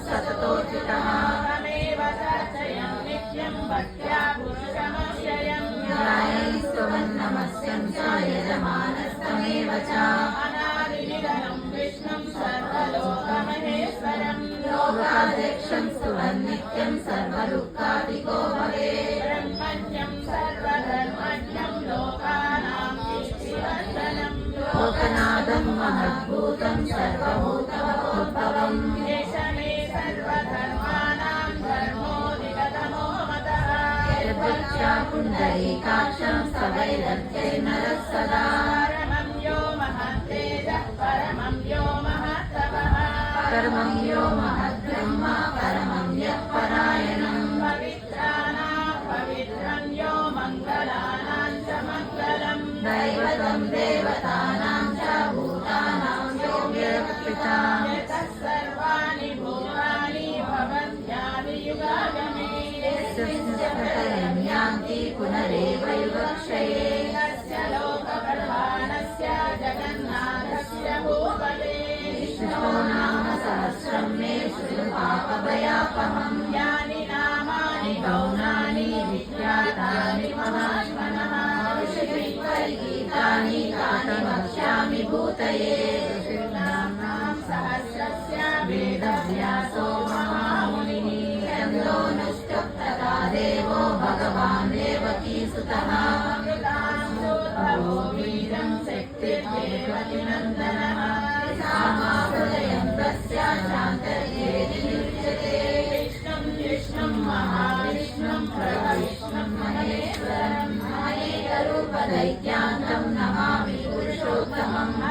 सततोचितः तमेव चर्चयन् नित्यं भक्त्या पुरुषमव्ययम् ध्यायैस्तवन्नमस्यं च यजमानस्तमेव च अनादिनिधनं विष्णुं सर्वलोकमहेश्वरम् लोकाध्यक्षं स्तुवन्नित्यं सर्वदुःखातिको भवेत् ब्रह्मण्यं सर्वधर्मज्ञं लोकानां इष्टिवर्धनम् लोकनाथं महद्भूतं सर्वभूतोद्भवम् एष मे सर्वधर्माणां धर्मोऽधिगतमो मतः यद्वक्षा पुण्डरीकाक्षं सवैरत्यैर्नरः सदा परमं यो महत्तेजः परमं यो महत्तपः कर्मं यो महद्ब्रह्म परमं यत्परायणम् पवित्राणां पवित्रं यो मङ्गलानां च मङ्गलम् दैवतं देवतानां च भूतानां यो व्यवस्थिता यतः सर्वाणि भूतानि भवन्त्यादियुगागमे प्रलयं यान्ति पुनरेव युगक्षये तस्य लोकप्रधानस्य जगन्नाथस्य भूपते विष्णो नाम सहस्रं मे शृणु पापभयापहम् यानि नामानि गौणानि विख्यातानि महात्मनः गीतानि तानि वक्ष्यामि भूतये ऋषीणां सहस्रस्य वेदव्यासो महामुनिः छन्दो नष्टोक्तदा देवो भगवान् देवकीसुतः अमृतांशोद्भवो वीरं शक्तिर्देवकीनन्दनः रामाहृदयं तस्य शान्तर्येति युज्यते विष्णुं विष्णुं महाविष्णुं प्रविष्णुं महेश्वरम् दैत्यान्तं नमामि पुरुषोत्तमम्